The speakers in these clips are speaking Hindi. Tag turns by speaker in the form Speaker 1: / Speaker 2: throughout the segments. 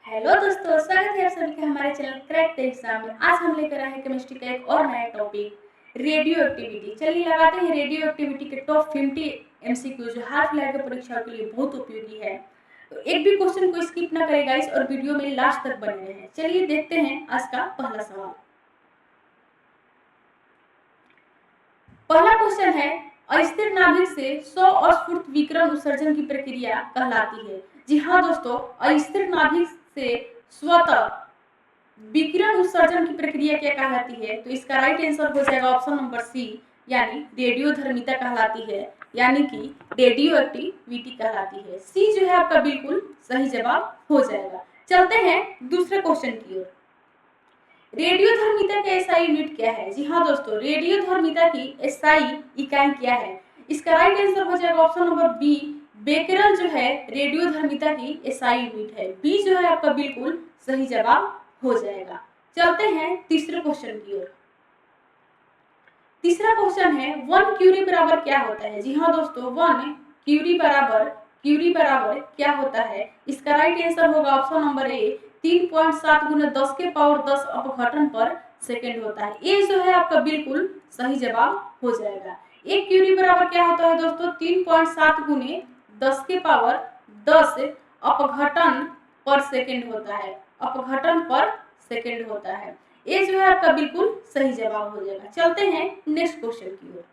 Speaker 1: हेलो दोस्तों, स्वागत है आप सभी का हमारे चैनल क्रैक द एग्जाम में। आज हम लेकर आए हैं केमिस्ट्री का एक और नया टॉपिक रेडियो एक्टिविटी। चलिए लगाते हैं रेडियो एक्टिविटी के टॉप 50 एमसीक्यू जो हाल फिलहाल के परीक्षाओं के लिए बहुत उपयोगी है। तो एक भी क्वेश्चन को स्किप ना करें गाइस और वीडियो में लास्ट तक बने रहें। चलिए देखते हैं आज का पहला सवाल। पहला क्वेश्चन है, अस्थिर नाभिक से स्वस्फूर्त विकिरण उत्सर्जन की प्रक्रिया कहलाती है। जी हाँ दोस्तों, अस्थिर नाभिक से स्वतः विकिरण उत्सर्जन की प्रक्रिया क्या कहलाती है? तो इसका राइट आंसर हो जाएगा ऑप्शन नंबर सी, यानी रेडियोधर्मिता कहलाती है, यानी कि रेडियो एक्टिविटी कहलाती है। सी जो है आपका बिल्कुल सही जवाब हो जाएगा। चलते हैं दूसरे क्वेश्चन की ओर। रेडियोधर्मिता का एसआई यूनिट क्या है? जी हाँ दोस्तों, रेडियोधर्मिता की एसआई इकाई क्या है? इसका राइट आंसर हो जाएगा ऑप्शन नंबर बी, बेकरल जो है रेडियोधर्मिता की एसआई यूनिट है। बी जो है आपका बिल्कुल सही जवाब हो जाएगा। चलते हैं तीसरे क्वेश्चन की ओर। तीसरा क्वेश्चन है, 1 क्यूरी बराबर क्या होता है? जी हाँ दोस्तों, 1 क्यूरी बराबर क्या होता है? इसका राइट आंसर होगा ऑप्शन नंबर ए, 3.7 गुना 10 के पावर 10 अपघटन पर सेकेंड होता है। ये जो है आपका बिल्कुल सही जवाब हो जाएगा। 1 क्यूरी बराबर क्या होता है दोस्तों? 3.7 गुने 10 के पावर 10 अपघटन पर सेकेंड होता है। अपघटन पर सेकेंड होता है। ये जो है आपका बिल्कुल सही जवाब हो जाएगा। चलते हैं नेक्स्ट क्वेश्चन की ओर।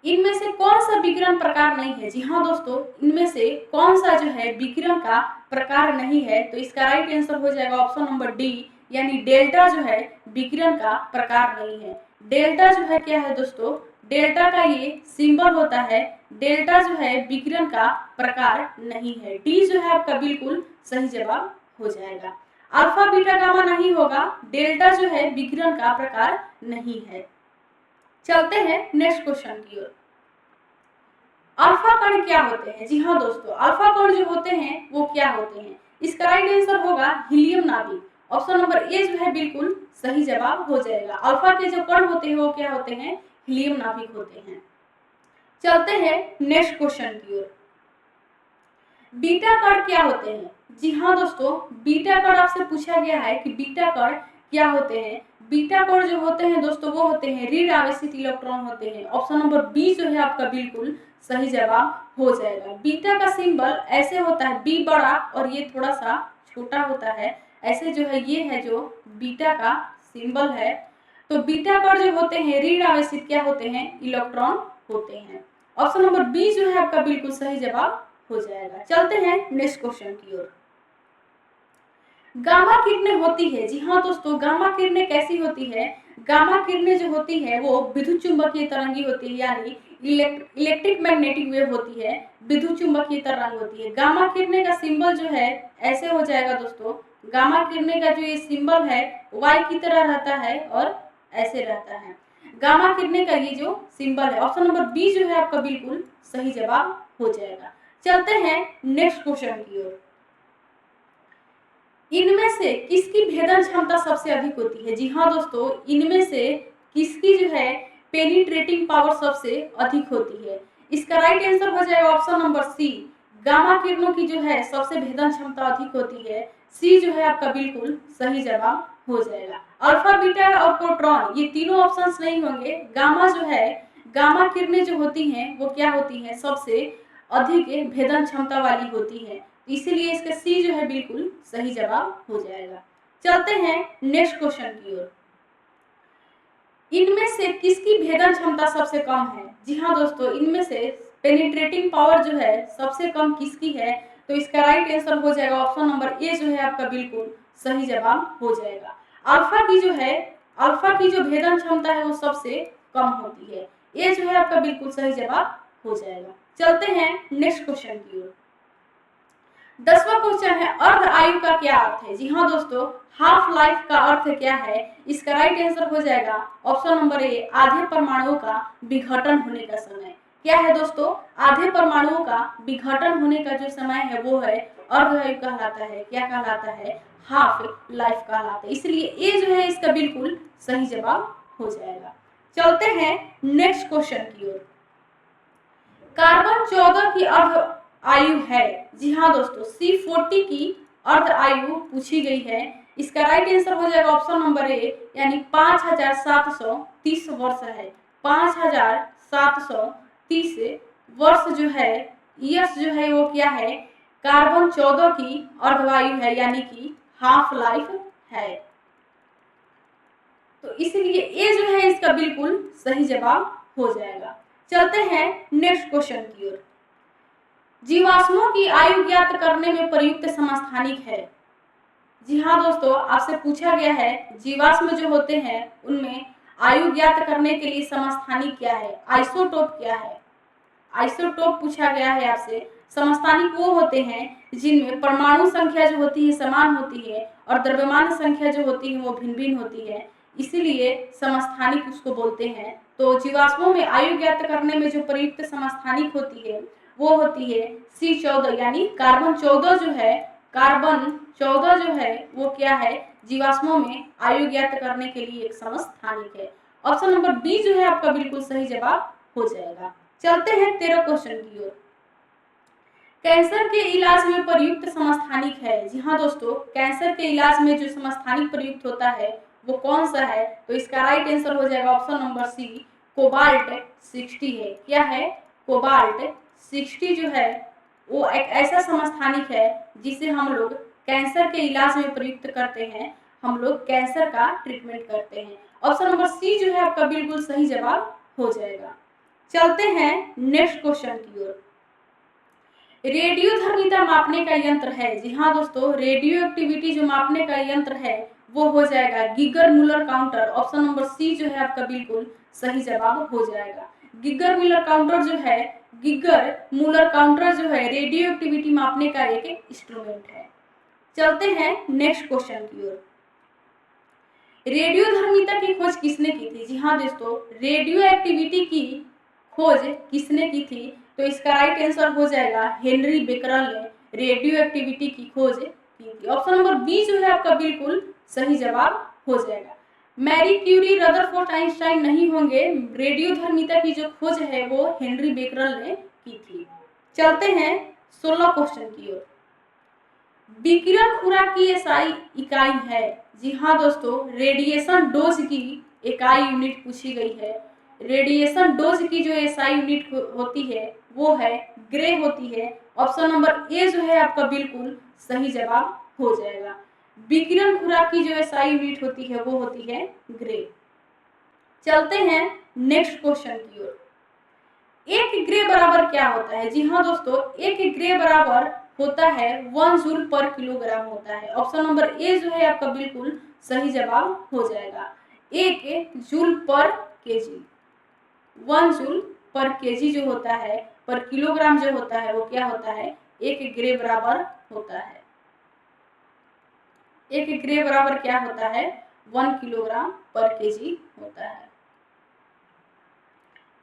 Speaker 1: इनमें से कौन सा विकिरण प्रकार नहीं है? जी हाँ दोस्तों, इनमें से कौन सा जो है विकिरण का प्रकार नहीं है? तो इसका राइट आंसर हो जाएगा ऑप्शन नंबर डी, यानी डेल्टा जो है विकिरण का प्रकार नहीं है। डेल्टा जो है क्या है दोस्तों? डेल्टा का ये सिंबल होता है। डेल्टा जो है विकिरण का प्रकार नहीं है। डी जो है आपका बिल्कुल सही जवाब हो जाएगा। अल्फा बीटा गामा नहीं होगा, डेल्टा जो है विकिरण का प्रकार नहीं है। चलते हैं नेक्स्ट क्वेश्चन की ओर। अल्फा कण क्या होते हैं? जी हाँ दोस्तों, अल्फा कण जो होते हैं वो क्या होते हैं? इसका राइट आंसर होगा हीलियम नाभिक। ऑप्शन नंबर ए जो है बिल्कुल सही जवाब हो जाएगा। अल्फा के जो कण होते हैं वो क्या होते हैं? हीलियम नाभिक होते हैं। चलते हैं नेक्स्ट क्वेश्चन की ओर। बीटा कण क्या होते हैं? जी हाँ दोस्तों, बीटा कण आपसे पूछा गया है कि बीटा कण क्या होते हैं। बीटा कण जो होते हैं दोस्तों वो होते हैं ऋण आवेशित इलेक्ट्रॉन होते हैं। ऑप्शन नंबर बी जो है आपका बिल्कुल सही जवाब हो जाएगा। बीटा का सिंबल ऐसे होता है, बी बड़ा और ये थोड़ा सा छोटा होता है। ऐसे जो है ये है जो बीटा का सिंबल है। तो बीटा कण जो होते हैं ऋण आवेशित क्या होते हैं? इलेक्ट्रॉन होते हैं। ऑप्शन नंबर बी जो है आपका बिल्कुल सही जवाब हो जाएगा। चलते हैं नेक्स्ट क्वेश्चन की ओर। गामा किरणें होती है। जी हाँ दोस्तों, गामा किरणें कैसी होती है? गामा किरणें जो होती है वो विद्युत चुंबकीय तरंगी होती है, यानी इलेक्ट्रिक मैग्नेटिक वेव होती है, विद्युत चुंबकीय तरंग होती है। गामा किरणें का सिंबल जो है ऐसे हो जाएगा दोस्तों। गामा किरणें का जो ये सिंबल है वाई की तरह रहता है और ऐसे रहता है। गामा किरणें का ये जो सिंबल है, ऑप्शन नंबर बी जो है आपका बिल्कुल सही जवाब हो जाएगा। चलते हैं नेक्स्ट क्वेश्चन की ओर। इनमें से किसकी भेदन क्षमता सबसे अधिक होती है? जी हाँ दोस्तों, इनमें से किसकी जो है पेनिट्रेटिंग पावर सबसे अधिक होती है? इसका राइट आंसर हो जाएगा ऑप्शन नंबर सी, गामा किरणों की जो है सबसे भेदन क्षमता अधिक होती है। सी जो है आपका बिल्कुल सही जवाब हो जाएगा। अल्फा बीटा और प्रोटॉन ये तीनों ऑप्शंस नहीं होंगे। गामा जो है, गामा किरणें जो होती हैं वो क्या होती हैं? सबसे अधिक भेदन क्षमता वाली होती है। इसीलिए इसका सी जो है बिल्कुल सही जवाब हो जाएगा। चलते हैं नेक्स्ट क्वेश्चन की ओर। इनमें से किसकी भेदन क्षमता सबसे कम है? जी हाँ दोस्तों, इनमें से पेनिट्रेटिंग पावर जो है सबसे कम किसकी है? तो इसका राइट आंसर हो जाएगा ऑप्शन नंबर ए जो है आपका बिल्कुल सही जवाब हो जाएगा। अल्फा की जो है, अल्फा की जो भेदन क्षमता है वो सबसे कम होती है। ये जो है आपका बिल्कुल सही जवाब हो जाएगा। चलते हैं नेक्स्ट क्वेश्चन की ओर। 10वां क्वेश्चन है, अर्ध आयु का क्या अर्थ है? जी हाँ दोस्तों, हाफ लाइफ का अर्थ क्या है? इसका राइट आंसर हो जाएगा ऑप्शन नंबर ए, आधे परमाणुओं का विघटन होने का समय। क्या है दोस्तों? आधे परमाणुओं का विघटन होने का जो समय है वो है अर्ध आयु कहलाता है। क्या कहलाता है? हाफ लाइफ कहलाता है। इसलिए ए जो है इसका बिल्कुल सही जवाब हो जाएगा। चलते हैं नेक्स्ट क्वेश्चन की ओर। कार्बन 14 की अर्ध आयु है? जी हाँ दोस्तों, C40 की अर्ध आयु पूछी गई है। इसका राइट आंसर हो जाएगा ऑप्शन नंबर ए, यानी 5730 वर्ष है। 5730 वर्ष जो है, ईयर्स जो है वो क्या है? कार्बन 14 की अर्धवायु है, यानी कि हाफ लाइफ है। तो इसलिए ए जो है इसका बिल्कुल सही जवाब हो जाएगा। चलते हैं नेक्स्ट क्वेश्चन की ओर। जीवाश्मों की आयु ज्ञात करने में प्रयुक्त समस्थानिक है? जी हाँ दोस्तों, आपसे पूछा गया है जीवाश्म जो होते हैं उनमें आयु ज्ञात करने के लिए समस्थानिक क्या है, आइसोटोप क्या है? आइसोटोप पूछा गया है आपसे। समस्थानिक वो होते हैं जिनमें परमाणु संख्या जो होती है समान होती है और द्रव्यमान संख्या जो होती है वो भिन्न भिन्न होती है, इसीलिए समस्थानिक उसको बोलते हैं। तो जीवाश्मों में आयु ज्ञात करने में जो प्रयुक्त समस्थानिक होती है वो होती है C14, यानी कार्बन 14 जो है, कार्बन 14 जो है वो क्या है? जीवाश्मों में आयु ज्ञात करने के लिए एक समस्थानिक है। ऑप्शन नंबर बी जो है आपका बिल्कुल सही जवाब हो जाएगा। चलते हैं 13 क्वेश्चन की ओर। कैंसर के इलाज में प्रयुक्त समस्थानिक है? जी हाँ दोस्तों, कैंसर के इलाज में जो समस्थानिक प्रयुक्त होता है वो कौन सा है? तो इसका राइट आंसर हो जाएगा ऑप्शन नंबर सी, कोबाल्ट 60 है। क्या है? कोबाल्ट 60 जो है वो एक ऐसा समस्थानिक है जिसे हम लोग कैंसर के इलाज में प्रयुक्त करते हैं, हम लोग कैंसर का ट्रीटमेंट करते हैं। ऑप्शन नंबर सी जो है आपका बिल्कुल सही जवाब हो जाएगा। चलते हैं नेक्स्ट क्वेश्चन की ओर। रेडियोधर्मिता मापने का यंत्र है? जी हाँ दोस्तों, रेडियो एक्टिविटी जो मापने का यंत्र है वो हो जाएगा Geiger Muller counter. Option number C जो है आपका बिल्कुल सही जवाब हो जाएगा। गिगर मुलर काउंटर जो है, गिगर मुलर काउंटर जो है रेडियो एक्टिविटी मापने का एक इंस्ट्रूमेंट है। चलते हैं नेक्स्ट क्वेश्चन की ओर। रेडियोधर्मिता की खोज किसने की थी? जी हाँ दोस्तों, रेडियो एक्टिविटी की खोज किसने की थी? तो इसका राइट आंसर हो जाएगा हेनरी बेकरल ने रेडियो एक्टिविटी की खोज की थी। ऑप्शन नंबर बी जो है आपका बिल्कुल सही जवाब हो जाएगा। मैरी क्यूरी, रदरफोर्ड, आइंस्टाइन नहीं होंगे, रेडियोधर्मिता की जो खोज है वो हेनरी बेकरल ने की थी। चलते हैं 16 क्वेश्चन की ओर। विकिरण खुराक की एसआई इकाई है? जी हाँ दोस्तों, रेडिएशन डोज की इकाई यूनिट पूछी गई है। रेडिएशन डोज की जो एसआई यूनिट होती है वो है ग्रे होती है। ऑप्शन नंबर ए जो है आपका बिल्कुल सही जवाब हो जाएगा। विकिरण खुराक की जो एसआई यूनिट होती है वो होती है ग्रे। चलते हैं नेक्स्ट क्वेश्चन की ओर। एक ग्रे बराबर क्या होता है? जी हाँ दोस्तों, एक ग्रे बराबर होता है 1 जूल पर किलोग्राम होता है। ऑप्शन नंबर ए जो है आपका बिल्कुल सही जवाब हो जाएगा। 1 जूल पर केजी, 1 जूल पर केजी जो होता है, पर किलोग्राम जो होता है वो क्या होता है? 1 ग्रे बराबर होता है। 1 ग्रे बराबर क्या होता है? 1 किलोग्राम पर केजी होता है।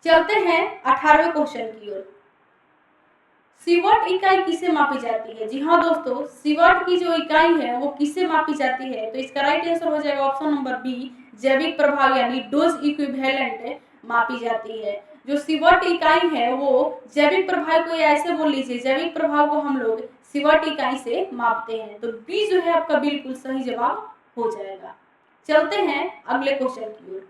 Speaker 1: चलते हैं 18वें क्वेश्चन की ओर। सीवॉट इकाई किसे मापी जाती है? जी हाँ दोस्तों, सीवॉट की जो इकाई है वो किसे मापी जाती है? तो इसका राइट आंसर हो जाएगा ऑप्शन नंबर बी, जैविक प्रभाव यानी डोज इक्विवेलेंट मापी जाती है। जो सीवॉट इकाई है वो जैविक प्रभाव को ऐसे बोल लीजिए, जैविक प्रभाव को हम लोग सीवॉट इकाई से मापते हैं। तो बी जो है आपका बिल्कुल सही जवाब हो जाएगा। चलते हैं अगले क्वेश्चन की ओर।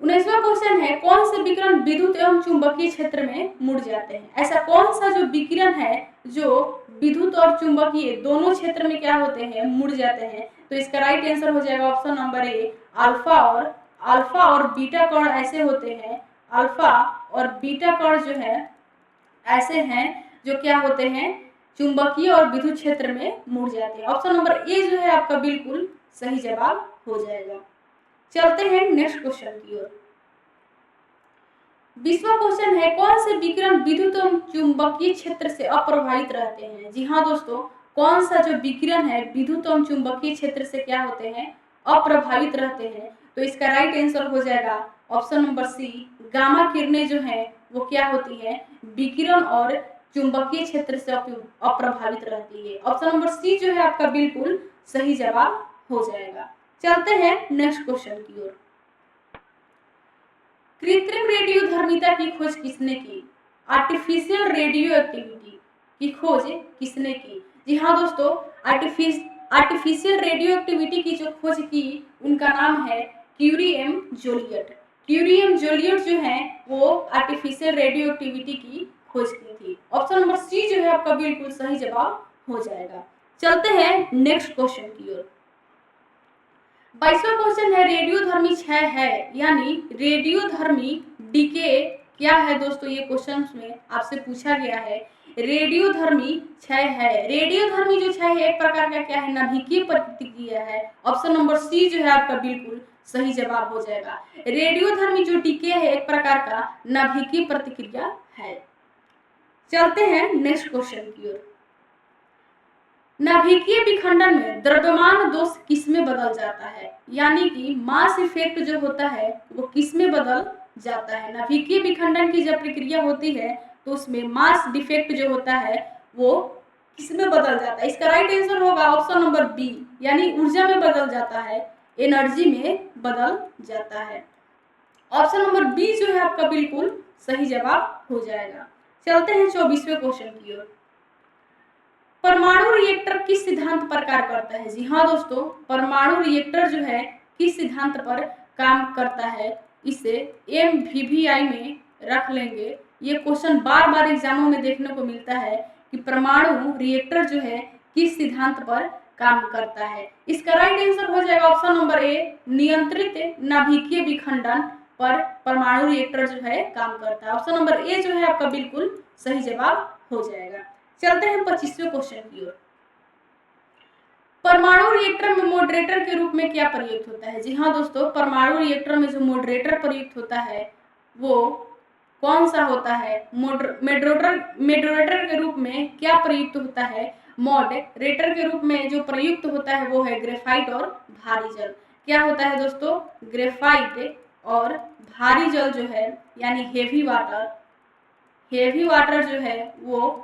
Speaker 1: 19वां क्वेश्चन है, कौन से विकिरण विद्युत एवं चुंबकीय क्षेत्र में मुड़ जाते हैं? ऐसा कौन सा जो विकिरण है जो विद्युत और चुंबकीय दोनों क्षेत्र में क्या होते हैं? मुड़ जाते हैं। तो इसका राइट आंसर हो जाएगा ऑप्शन नंबर ए, अल्फा और बीटा कण ऐसे होते हैं। अल्फा और बीटा कण जो है ऐसे हैं जो क्या होते हैं? चुंबकीय और विद्युत क्षेत्र में मुड़ जाते हैं। ऑप्शन नंबर ए जो है आपका बिल्कुल सही जवाब हो जाएगा। चलते हैं नेक्स्ट क्वेश्चन की ओर। 20वां क्वेश्चन है, कौन से विकिरण विद्युत एवं चुंबकीय क्षेत्र से अप्रभावित रहते हैं? जी हाँ दोस्तों, कौन सा जो विकिरण है विद्युत एवं चुंबकीय क्षेत्र से क्या होते हैं? अप्रभावित रहते हैं। तो इसका राइट आंसर हो जाएगा ऑप्शन नंबर सी, गामा किरणें जो है वो क्या होती है? विकिरण और चुंबकीय क्षेत्र से अप्रभावित रहती है। ऑप्शन नंबर सी जो है आपका बिल्कुल सही जवाब हो जाएगा। चलते हैं नेक्स्ट क्वेश्चन की ओर। कृत्रिम रेडियोधर्मिता की खोज किसने की? आर्टिफिशियल रेडियो एक्टिविटी की खोज किसने की? जी हाँ दोस्तों, आर्टिफिशियल रेडियो एक्टिविटी की जो खोज की उनका नाम है Curie M Joliot. Curie M Joliot जो है वो आर्टिफिशियल रेडियो एक्टिविटी की खोज की थी। ऑप्शन नंबर सी जो है आपका बिल्कुल सही जवाब हो जाएगा। चलते हैं नेक्स्ट क्वेश्चन की ओर। 22वां क्वेश्चन है रेडियोधर्मी क्षय है यानी रेडियोधर्मी डीके क्या है दोस्तों? ये क्वेश्चन में आपसे पूछा गया है। रेडियोधर्मी क्षय है, रेडियोधर्मी जो क्षय है एक प्रकार का क्या है? नाभिकीय प्रतिक्रिया है। ऑप्शन नंबर सी जो है आपका बिल्कुल सही जवाब हो जाएगा। रेडियोधर्मी जो डीके है एक प्रकार का नाभिकीय प्रतिक्रिया है। चलते हैं नेक्स्ट क्वेश्चन की ओर। नाभिकीय विखंडन में द्रव्यमान दोष किसमें बदल जाता है? यानी कि मास इफेक्ट जो होता है वो किसमें बदल जाता है? नाभिकीय विखंडन की जब प्रक्रिया होती है तो उसमें मास डिफेक्ट जो होता है वो किसमें बदल जाता है? इसका राइट आंसर होगा ऑप्शन नंबर बी, यानी ऊर्जा में बदल जाता है, एनर्जी में बदल जाता है। ऑप्शन नंबर बी जो है आपका बिल्कुल सही जवाब हो जाएगा। चलते हैं 24वें क्वेश्चन की ओर। परमाणु रिएक्टर किस सिद्धांत पर कार्य करता है? जी हाँ दोस्तों, परमाणु रिएक्टर जो है किस सिद्धांत पर काम करता है? इसे MVVI में रख लेंगे। ये क्वेश्चन बार बार एग्जामों में देखने को मिलता है कि परमाणु रिएक्टर जो है किस सिद्धांत पर काम करता है। इसका राइट आंसर हो जाएगा ऑप्शन नंबर ए, नियंत्रित नाभिकीय विखंडन पर परमाणु रिएक्टर जो है काम करता है। ऑप्शन नंबर ए जो है आपका बिल्कुल सही जवाब हो जाएगा। चलते हैं 25वें क्वेश्चन की ओर। परमाणु रिएक्टर में मॉडरेटर के रूप में क्या प्रयुक्त होता है? जी हाँ दोस्तों, परमाणु रिएक्टर में जो मॉडरेटर प्रयुक्त होता है वो कौन सा होता है? मॉडरेटर के रूप में क्या प्रयुक्त होता है? मॉडरेटर के रूप में जो प्रयुक्त होता है वो है ग्रेफाइट और भारी जल। क्या होता है दोस्तों? ग्रेफाइट और भारी जल जो है यानी हेवी वाटर जो है वो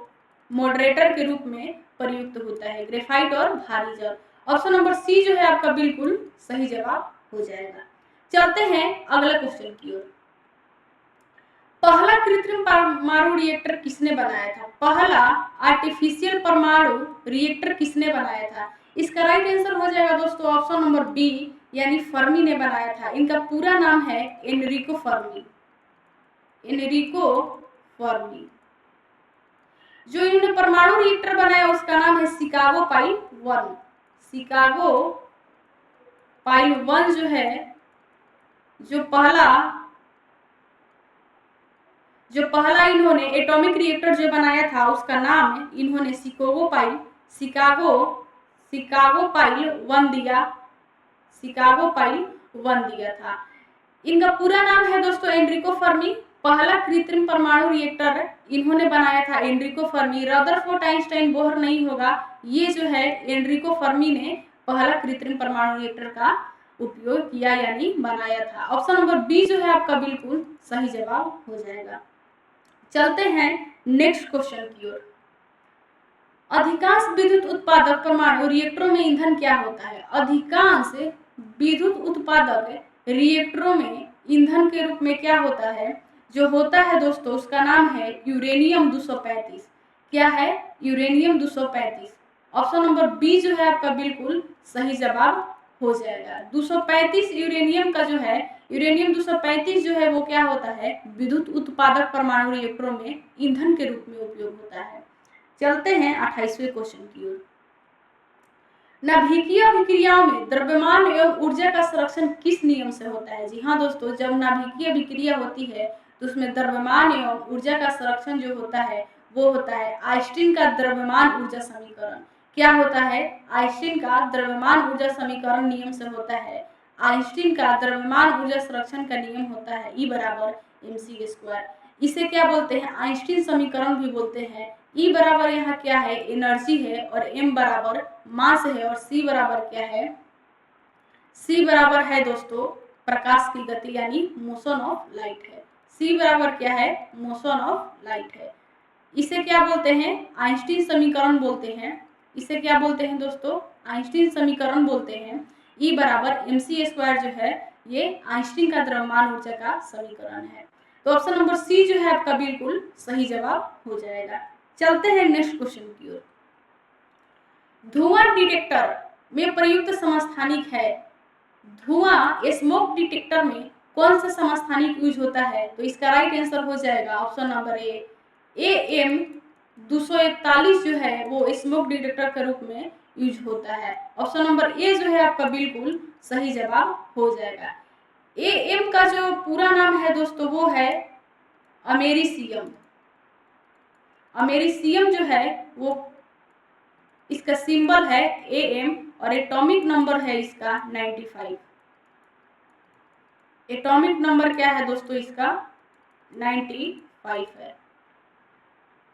Speaker 1: मॉडरेटर के रूप में प्रयुक्त होता है, ग्रेफाइट और भारी जल। ऑप्शन नंबर सी जो है आपका बिल्कुल सही जवाब हो जाएगा। चलते हैं अगला क्वेश्चन की ओर। पहला कृत्रिम परमाणु रिएक्टर किसने बनाया था? पहला आर्टिफिशियल परमाणु रिएक्टर किसने बनाया था? इसका राइट आंसर हो जाएगा दोस्तों ऑप्शन नंबर बी, यानी फर्मी ने बनाया था। इनका पूरा नाम है एनरिको फर्मी। जो इन्होंने परमाणु रिएक्टर बनाया उसका नाम है शिकागो पाइल 1। शिकागो पाइल 1 जो है जो पहला इन्होंने एटॉमिक रिएक्टर जो बनाया था उसका नाम इन्होंने शिकागो पाइल 1 दिया था। इनका पूरा नाम है दोस्तों एनरिको फर्मी। पहला कृत्रिम परमाणु रिएक्टर इन्होंने बनाया था Enrico Fermi. Rutherford Einstein Bohr नहीं होगा, ये जो है एनरिको फर्मी ने पहला कृत्रिम परमाणु रिएक्टर का उपयोग किया यानी बनाया था। ऑप्शन नंबर बी जो है आपका बिल्कुल सही जवाब हो जाएगा। चलते हैं नेक्स्ट क्वेश्चन की ओर। अधिकांश विद्युत उत्पादक परमाणु रिएक्टरों में ईंधन क्या होता है? अधिकांश विद्युत उत्पादक रिएक्टरों में ईंधन के रूप में क्या होता है? जो होता है दोस्तों उसका नाम है यूरेनियम 235। क्या है? यूरेनियम 235। ऑप्शन नंबर बी जो है आपका बिल्कुल सही जवाब हो जाएगा। 235 यूरेनियम का जो है यूरेनियम 235 जो है वो क्या होता है? विद्युत उत्पादक परमाणु रिएक्टरों में ईंधन के रूप में उपयोग होता है। चलते हैं 28वें क्वेश्चन की ओर। नाभिकीय अभिक्रियाओं में द्रव्यमान एवं ऊर्जा का संरक्षण किस नियम से होता है? जी हाँ दोस्तों, जब नाभिकीय अभिक्रिया होती है तो उसमें द्रव्यमान एवं ऊर्जा का संरक्षण जो होता है वो होता है आइंस्टीन का द्रव्यमान ऊर्जा समीकरण। क्या होता है? आइंस्टीन का द्रव्यमान ऊर्जा समीकरण नियम से होता है। आइंस्टीन का द्रव्यमान ऊर्जा संरक्षण का नियम होता है E बराबर mc²। इसे क्या बोलते हैं? आइंस्टीन समीकरण भी बोलते हैं। E बराबर यहाँ क्या है? एनर्जी है, और m बराबर मास है, और c बराबर क्या है? c बराबर है दोस्तों प्रकाश की गति यानी मोशन ऑफ लाइट है। c बराबर क्या है? मोशन ऑफ लाइट है। इसे क्या बोलते हैं? आइंस्टीन समीकरण बोलते हैं। इसे क्या बोलते हैं दोस्तों? आइंस्टीन समीकरण बोलते हैं। E बराबर mc² जो है ये आइंस्टीन का द्रव्यमान ऊर्जा का समीकरण है। तो ऑप्शन नंबर सी जो है आपका बिल्कुल सही जवाब हो जाएगा। चलते हैं नेक्स्ट क्वेश्चन की ओर। धुआं डिटेक्टर में प्रयुक्त समस्थानिक है। धुआं स्मोक डिटेक्टर में कौन सा समस्थानिक यूज होता है? तो इसका राइट आंसर हो जाएगा ऑप्शन नंबर ए एम 241 जो है वो स्मोक डिटेक्टर के रूप में यूज होता है। ऑप्शन नंबर ए जो है आपका बिल्कुल सही जवाब हो जाएगा। एम का जो पूरा नाम है दोस्तों वो है अमेरिसियम। अमेरिसियम जो है वो इसका सिंबल है एम और एटॉमिक नंबर है इसका 95। एटॉमिक नंबर क्या है दोस्तों इसका 95 है।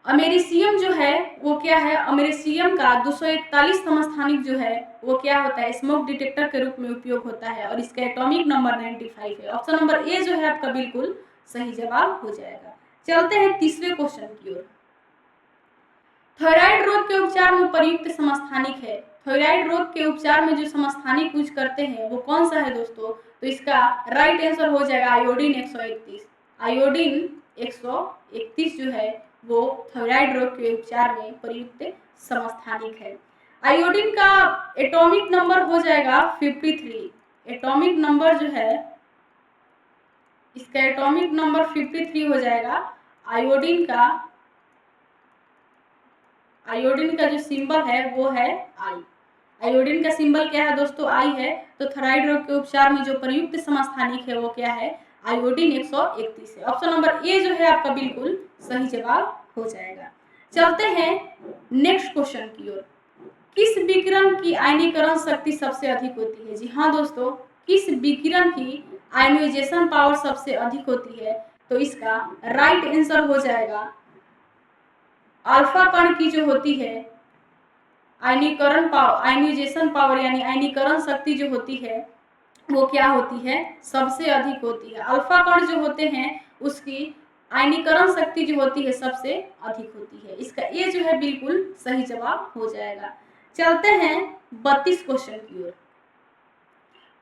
Speaker 1: अमेरिसियम जो है वो क्या है, अमेरिसियम का 241 समस्थानिक जो है वो क्या होता है, स्मोक डिटेक्टर के रूप में उपयोग होता है और इसका एटॉमिक नंबर 95 है। ऑप्शन नंबर ए जो है आपका बिल्कुल सही जवाब हो जाएगा। चलते हैं तीसरे क्वेश्चन की ओर। थायराइड रोग के उपचार में प्रयुक्त समस्थानिक है। थायराइड रोग के उपचार में जो समस्थानिक यूज करते हैं वो कौन सा है दोस्तों? तो इसका राइट आंसर हो जाएगा आयोडीन 131। आयोडीन 131 जो है वो थायराइड रोग के उपचार में प्रयुक्त समस्थानिक है। आयोडीन का एटॉमिक नंबर हो जाएगा 53। एटॉमिक नंबर जो है इसका एटॉमिक नंबर 53 हो जाएगा। आयोडीन का जो सिंबल है वो है आई। आयोडीन का सिंबल क्या है दोस्तों? आई है। तो थायराइड रोग के उपचार में जो प्रयुक्त समस्थानिक है वो क्या है? आयोडीन 131 है। ऑप्शन नंबर ए जो है आपका बिल्कुल सही जवाब हो जाएगा। चलते हैं नेक्स्ट क्वेश्चन की ओर। किस विकिरण की आयनीकरण शक्ति सबसे अधिक होती है? जी हाँ दोस्तों, किस विकिरण की आयनाइजेशन पावर सबसे अधिक होती है? तो इसका राइट आंसर हो जाएगा अल्फा कण की जो होती है आयनाइजेशन पावर यानी आयनीकरण शक्ति जो होती है वो क्या होती है? सबसे अधिक होती है। अल्फा कण जो होते हैं उसकी आयनीकरण शक्ति जो होती है सबसे अधिक होती है। इसका ये जो है बिल्कुल सही जवाब हो जाएगा। चलते हैं 32 क्वेश्चन की ओर।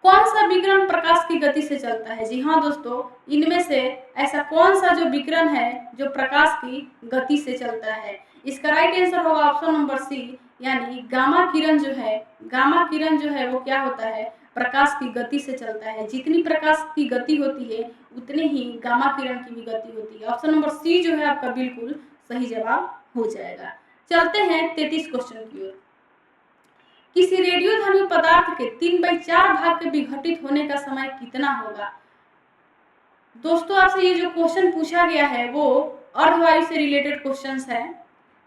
Speaker 1: कौन सा विकिरण प्रकाश की गति से चलता है? जी हाँ दोस्तों, इनमें से ऐसा कौन सा जो विकिरण है जो प्रकाश की गति से चलता है? इसका राइट आंसर होगा ऑप्शन नंबर सी यानी गामा किरण जो है। गामा किरण जो है वो क्या होता है? प्रकाश की गति से चलता है। जितनी प्रकाश की गति होती है उतनी ही गामा किरण की भी गति होती है। ऑप्शन नंबर सी जो है आपका बिल्कुल सही जवाब हो जाएगा। चलते हैं 33 क्वेश्चन की ओर। किसी रेडियोधर्मी पदार्थ के 3/4 भाग के विघटित होने का समय कितना होगा? दोस्तों आपसे ये जो क्वेश्चन पूछा गया है वो अर्धवायु से रिलेटेड क्वेश्चंस है।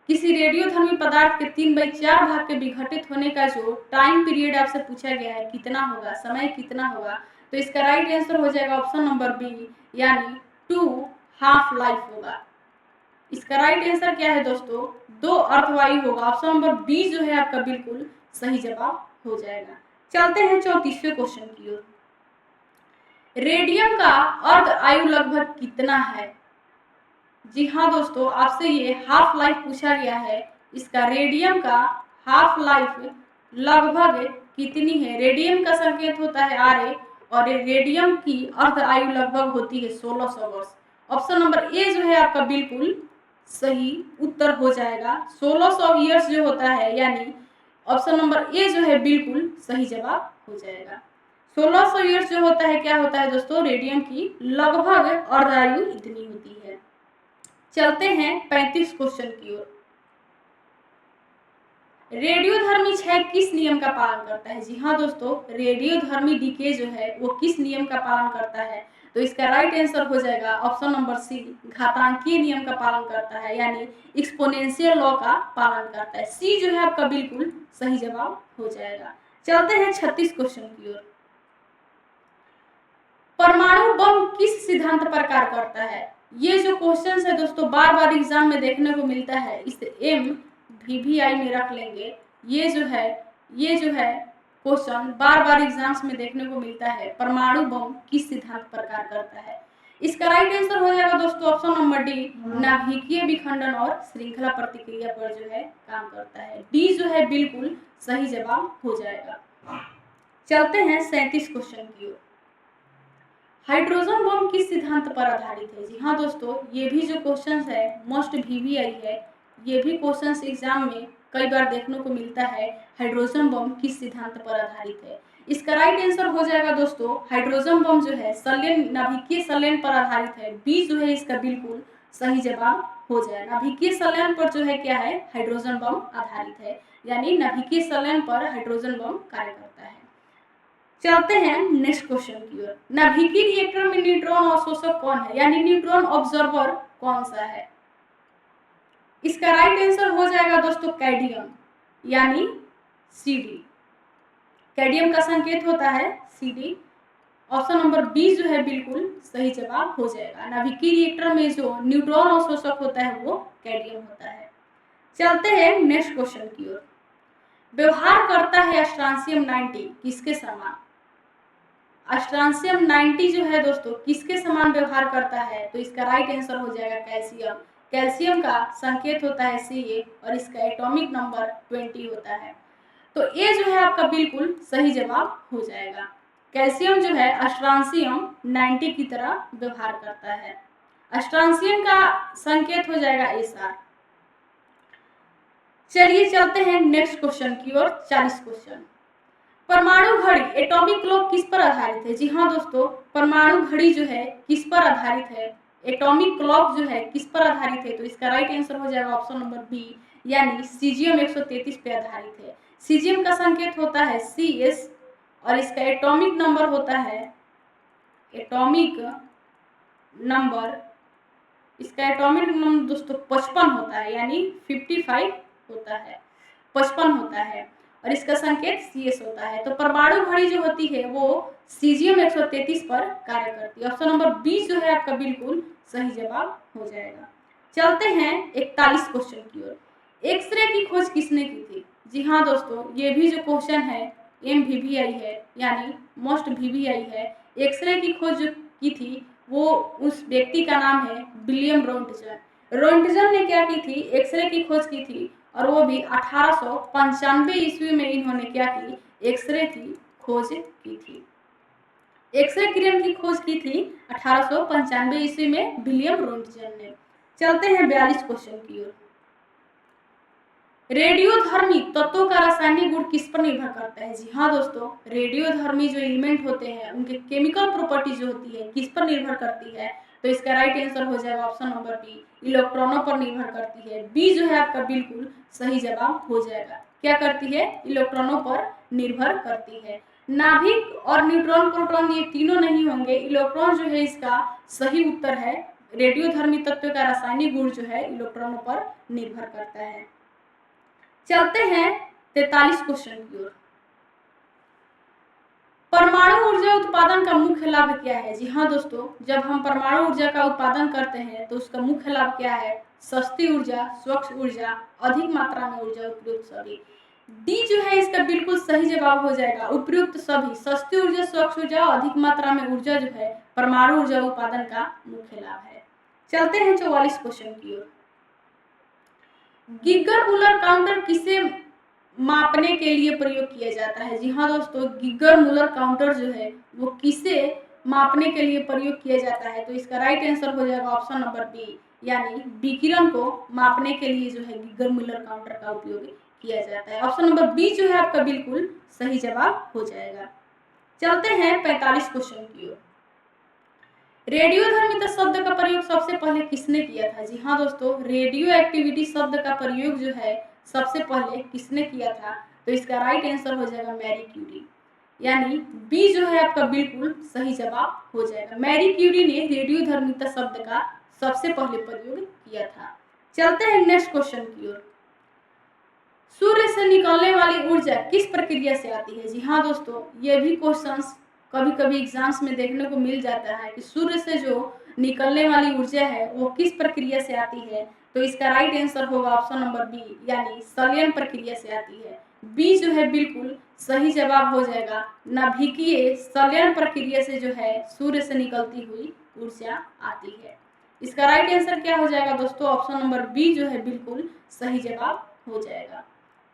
Speaker 1: किसी रेडियोधर्मी पदार्थ के 3/4 भाग के विघटित होने का जो टाइम पीरियड आपसे पूछा गया है कितना होगा, समय कितना होगा? तो इसका राइट आंसर हो जाएगा ऑप्शन नंबर बी यानी 2 हाफ लाइफ होगा। इसका राइट आंसर क्या है दोस्तों? 2 अर्धवायु होगा। ऑप्शन नंबर बी जो है आपका बिल्कुल सही जवाब हो जाएगा। चलते हैं 34वें क्वेश्चन की ओर। रेडियम का अर्ध आयु लगभग कितना है? जी हाँ दोस्तों, आपसे ये हाफ लाइफ पूछा गया है। इसका रेडियम का हाफ लाइफ लगभग कितनी है? रेडियम का संकेत होता है Ra और रेडियम की अर्ध आयु लगभग होती है 1600 वर्ष। ऑप्शन नंबर ए जो है आपका बिल्कुल सही उत्तर हो जाएगा। 1600 ईयर्स जो होता है यानी ऑप्शन नंबर ए जो है बिल्कुल सही जवाब हो जाएगा। 1600 ईयर्स जो होता है क्या होता है दोस्तों? रेडियम की लगभग अर्धायु इतनी होती है। चलते हैं 35 क्वेश्चन की ओर। रेडियोधर्मी क्षय किस नियम का पालन करता है? जी हाँ दोस्तों, रेडियोधर्मी डीके जो है वो किस नियम का पालन करता है? तो इसका राइट आंसर हो जाएगा ऑप्शन नंबर सी घातांकीय नियम का पालन करता है यानी एक्सपोनेंशियल लॉ का पालन करता है। सी जो है आपका बिल्कुल सही जवाब हो जाएगा। चलते हैं 36 क्वेश्चन की ओर। परमाणु बम किस सिद्धांत पर कार्य करता है? ये जो क्वेश्चन है दोस्तों बार बार एग्जाम में देखने को मिलता है, इसे MVVI में रख लेंगे। ये जो है क्वेश्चन बार बार एग्जाम्स में देखने को मिलता है। परमाणु बम किस सिद्धांत पर कार्य करता है? इसका राइट आंसर हो जाएगा दोस्तों ऑप्शन नंबर डी नाभिकीय विखंडन और श्रृंखला प्रतिक्रिया पर जो है काम करता है। डी जो है बिल्कुल सही जवाब हो जाएगा। चलते हैं 37 क्वेश्चन की ओर। हाइड्रोजन बम किस सिद्धांत पर आधारित है? जी हाँ दोस्तों, ये भी जो क्वेश्चन है मोस्ट VVI है, ये भी क्वेश्चन एग्जाम में कई बार देखने को मिलता है। हाइड्रोजन बम किस सिद्धांत पर आधारित है? इसका राइट आंसर हो जाएगा दोस्तों, हाइड्रोजन बम जो है संलयन नाभिकीय संलयन पर आधारित है। बी जो है इसका बिल्कुल सही जवाब हो जाएगा। नाभिकीय संलयन पर जो है क्या है, हाइड्रोजन बम आधारित है, यानी नाभिकीय संलयन पर हाइड्रोजन बम कार्य करता है। चलते हैं नेक्स्ट क्वेश्चन की ओर। नाभिकीय रिएक्टर में न्यूट्रॉन अवशोषक कौन है, यानी न्यूट्रॉन ऑब्जर्वर कौन सा है? इसका राइट आंसर हो जाएगा दोस्तों कैडियम, यानी CD। कैडियम का संकेत होता है CD। ऑप्शन नंबर बी जो है बिल्कुल सही जवाब हो जाएगा। नाभिकीय रिएक्टर में जो न्यूट्रॉन अवशोषक होता है वो कैडियम होता है। चलते हैं नेक्स्ट क्वेश्चन की ओर। व्यवहार करता है स्ट्रांसियम 90 किसके समान? स्ट्रांसियम 90 जो है दोस्तों किसके समान व्यवहार करता है? तो इसका राइट आंसर हो जाएगा कैल्शियम। कैल्शियम का संकेत होता है Ca और इसका एटॉमिक नंबर 20 होता है। तो ये जो है आपका बिल्कुल सही जवाब हो जाएगा। कैल्शियम जो है स्ट्रांसियम 90 की तरह व्यवहार करता है। स्ट्रांसियम का संकेत हो जाएगा SR। चलिए चलते हैं नेक्स्ट क्वेश्चन की ओर। 40 क्वेश्चन। परमाणु घड़ी एटॉमिक क्लॉक किस पर आधारित है? जी हाँ दोस्तों, परमाणु घड़ी जो है किस पर आधारित है? एटॉमिक क्लॉक जो है किस पर आधारित है? तो इसका राइट आंसर हो जाएगा ऑप्शन नंबर बी, यानी सीजियम 133 पे आधारित है। सीजियम का संकेत होता है CS और इसका एटॉमिक नंबर होता है इसका एटॉमिक नंबर दोस्तों 55 होता है, यानी 55 होता है, 55 होता है और इसका संकेत CS होता है। तो परमाणु घड़ी जो होती है वो सीजियम 133 पर कार्य करती है। ऑप्शन नंबर बी जो है आपका बिल्कुल सही जवाब हो जाएगा। चलते हैं 41 क्वेश्चन की ओर। एक्सरे की खोज किसने की थी? जी हाँ दोस्तों, ये भी जो क्वेश्चन है MVVI है, यानी मोस्ट VVI है। एक्सरे की खोज जो की थी वो उस व्यक्ति का नाम है विलियम रोंटगन। रोंटगन ने क्या की थी? एक्सरे की खोज की थी और वो भी 1895 ईस्वी में इन्होंने क्या की? एक्सरे की खोज की थी। एक्सरे किरण की खोज की थी 1895 ईस्वी में विलियम रोंटगन ने। चलते हैं 42 क्वेश्चन की ओर। रेडियोधर्मी तत्वों का रासायनिक गुण किस पर निर्भर करता है? जी हाँ दोस्तों, रेडियोधर्मी जो एलिमेंट होते हैं उनके केमिकल प्रॉपर्टी जो होती है किस पर निर्भर करती है? तो इसका राइट आंसर हो जाएगा ऑप्शन नंबर बी, इलेक्ट्रॉनों पर निर्भर करती है। बी जो है आपका बिल्कुल सही जवाब हो जाएगा। क्या करती है? इलेक्ट्रॉनों पर निर्भर करती है। नाभिक और न्यूट्रॉन प्रोटॉन ये तीनों नहीं होंगे, इलेक्ट्रॉन जो है इसका सही उत्तर है। रेडियोधर्मी तत्व का रासायनिक गुण जो है इलेक्ट्रॉनों पर निर्भर करता है। चलते हैं 43 क्वेश्चन की ओर। परमाणु ऊर्जा उत्पादन का मुख्य लाभ क्या है? जी हाँ दोस्तों, जब हम परमाणु ऊर्जा का उत्पादन करते हैं तो उसका मुख्य लाभ क्या है? सस्ती ऊर्जा, स्वच्छ ऊर्जा, अधिक मात्रा में ऊर्जा, उपयुक्त सभी। डी जो है इसका बिल्कुल सही जवाब हो जाएगा, उपयुक्त सभी। सस्ती ऊर्जा, स्वच्छ ऊर्जा, अधिक मात्रा में ऊर्जा जो है परमाणु ऊर्जा उत्पादन का मुख्य लाभ है। चलते हैं 44 क्वेश्चन की ओर। गिगर मुलर काउंटर किसे मापने के लिए प्रयोग किया जाता है? जी हाँ दोस्तों, गिगर मुलर काउंटर जो है वो किसे मापने के लिए प्रयोग किया जाता है? तो इसका राइट आंसर हो जाएगा ऑप्शन नंबर बी, यानी विकिरण को मापने के लिए जो है गिगर मुलर काउंटर का उपयोग किया जाता है। ऑप्शन नंबर बी जो है आपका बिल्कुल सही जवाब हो जाएगा। चलते हैं 45 क्वेश्चन की ओर। रेडियोधर्मिता शब्द का प्रयोग सबसे पहले किसने किया था? जी हाँ दोस्तों, रेडियो एक्टिविटी शब्द का प्रयोग जो है सबसे पहले किसने किया था? तो इसका राइट आंसर हो जाएगा मैरी क्यूरी, यानी बी जो है आपका बिल्कुल सही जवाब हो जाएगा। मैरी क्यूरी ने रेडियोधर्मिता शब्द का सबसे पहले प्रयोग किया था। चलते हैं नेक्स्ट क्वेश्चन की ओर। सूर्य से निकलने वाली ऊर्जा किस प्रक्रिया से आती है? जी हाँ दोस्तों, ये भी क्वेश्चंस कभी कभी एग्जाम्स में देखने को मिल जाता है कि सूर्य से जो निकलने वाली ऊर्जा है वो किस प्रक्रिया से आती है? तो इसका राइट आंसर होगा ऑप्शन नंबर बी, यानी संलयन प्रक्रिया से आती है। बी जो है बिल्कुल सही जवाब हो जाएगा। नाभिकीय संलयन प्रक्रिया से जो है सूर्य से निकलती हुई ऊर्जा आती है। इसका राइट आंसर क्या हो जाएगा दोस्तों? ऑप्शन नंबर बी जो है बिल्कुल सही जवाब हो जाएगा।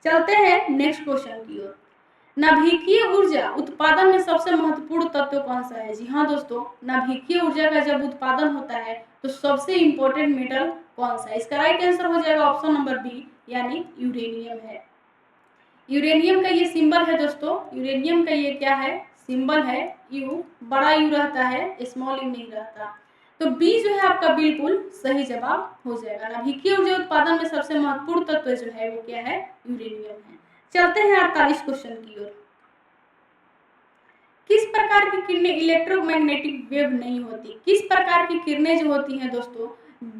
Speaker 1: चलते हैं नेक्स्ट क्वेश्चन की ओर। नाभिकीय ऊर्जा उत्पादन में सबसे महत्वपूर्ण तत्व कौन सा है? जी हाँ दोस्तों, नाभिकीय ऊर्जा का जब उत्पादन होता है तो सबसे इंपॉर्टेंट मेटल कौन सा है? इसका राइट आंसर हो जाएगा ऑप्शन नंबर बी, यानी यूरेनियम है। यूरेनियम का ये सिंबल है दोस्तों, यूरेनियम का ये क्या है? सिंबल है यू, बड़ा यू रहता है, स्मॉल यू नहीं रहता। तो बी जो है आपका बिल्कुल सही जवाब हो जाएगा। नाभिकीय ऊर्जा उत्पादन में सबसे महत्वपूर्ण तत्व जो है वो क्या है? यूरेनियम है। चलते हैं 48 क्वेश्चन की ओर। किस प्रकार की किरणें इलेक्ट्रोमैग्नेटिक वेव नहीं होती? किस प्रकार की किरणें जो होती हैं दोस्तों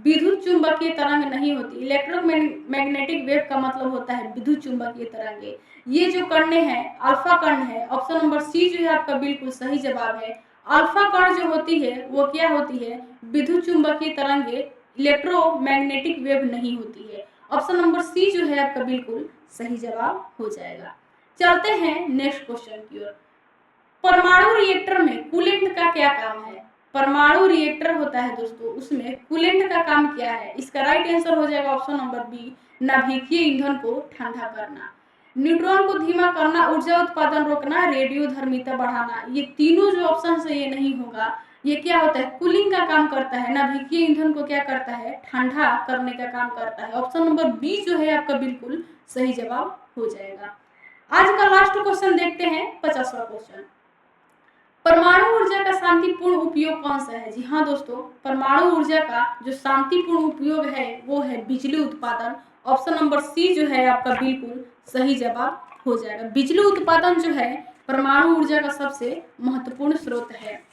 Speaker 1: विद्युत चुंबकीय तरंग नहीं होती? इलेक्ट्रोमैग्नेटिक वेव का मतलब होता है विद्युत चुंबकीय तरंगे। ये जो कणें हैं अल्फा कण है, ऑप्शन नंबर सी जो है आपका बिल्कुल सही जवाब है। अल्फा कण जो होती है वो क्या होती है? विद्युत चुंबकीय तरंगे, इलेक्ट्रोमैग्नेटिक वेव नहीं होती है। ऑप्शन नंबर सी जो है आपका बिल्कुल सही जवाब हो जाएगा। चलते हैं नेक्स्ट क्वेश्चन की ओर। परमाणु रिएक्टर में कूलेंट का क्या काम है? परमाणु रिएक्टर होता है दोस्तों, उसमें कूलेंट का काम क्या है? इसका राइट आंसर हो जाएगा ऑप्शन नंबर बी, नाभिकीय ईंधन को ठंडा करना, न्यूट्रॉन को धीमा करना, ऊर्जा उत्पादन रोकना, रेडियोधर्मिता बढ़ाना। ये तीनों जो ऑप्शन है ये नहीं होगा। ये क्या होता है? कूलिंग का काम करता है, नाभिकीय ईंधन को क्या करता है? ठंडा करने का काम करता है। ऑप्शन नंबर बी जो है आपका बिल्कुल सही जवाब हो जाएगा। आज का लास्ट क्वेश्चन देखते हैं, 50वां क्वेश्चन। परमाणु ऊर्जा का शांतिपूर्ण उपयोग कौन सा है? जी हाँ दोस्तों, परमाणु ऊर्जा का जो शांतिपूर्ण उपयोग है वो है बिजली उत्पादन। ऑप्शन नंबर सी जो है आपका बिल्कुल सही जवाब हो जाएगा। बिजली उत्पादन जो है परमाणु ऊर्जा का सबसे महत्वपूर्ण स्रोत है।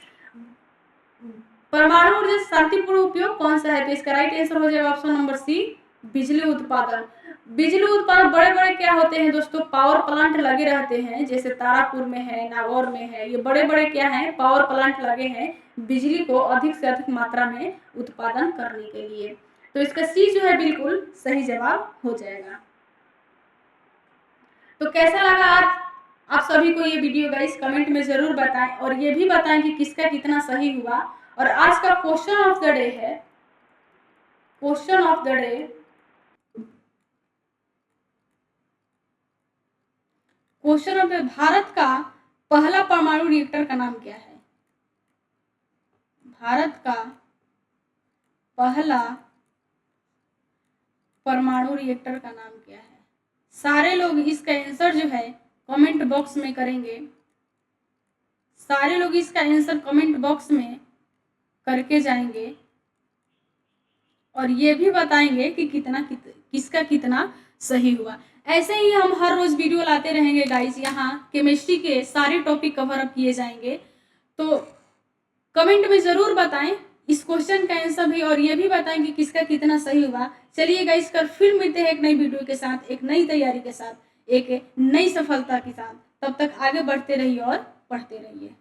Speaker 1: परमाणु ऊर्जा शांतिपूर्ण उपयोग कौन सा है? तो इसका राइट आंसर हो जाएगा ऑप्शन नंबर सी, बिजली उत्पादन। बिजली उत्पादन बड़े बड़े क्या होते हैं दोस्तों? पावर प्लांट लगे रहते हैं, जैसे तारापुर में है, नागौर में है, ये बड़े बड़े क्या हैं? पावर प्लांट लगे हैं बिजली को अधिक से अधिक मात्रा में उत्पादन करने के लिए। तो इसका सी जो है बिल्कुल सही जवाब हो जाएगा। तो कैसा लगा आज आप सभी को ये वीडियो गाइस? कमेंट में जरूर बताएं और ये भी बताएं कि किसका कितना सही हुआ। और आज का क्वेश्चन ऑफ द डे है, question of the day, question of the Bharat का पहला परमाणु रिएक्टर का नाम क्या है? भारत का पहला परमाणु रिएक्टर का नाम क्या है? सारे लोग इसका आंसर जो है कमेंट बॉक्स में करेंगे। सारे लोग इसका आंसर कमेंट बॉक्स में करके जाएंगे और ये भी बताएंगे कि किसका कितना सही हुआ। ऐसे ही हम हर रोज वीडियो लाते रहेंगे गाइस। यहाँ केमिस्ट्री के सारे टॉपिक कवर अप किए जाएंगे, तो कमेंट में जरूर बताएं इस क्वेश्चन का आंसर भी, और ये भी बताएं कि किसका कितना सही हुआ। चलिए गाइस, कल फिर मिलते हैं एक नई वीडियो के साथ, एक नई तैयारी के साथ, एक नई सफलता के साथ। तब तक आगे बढ़ते रहिए और पढ़ते रहिए।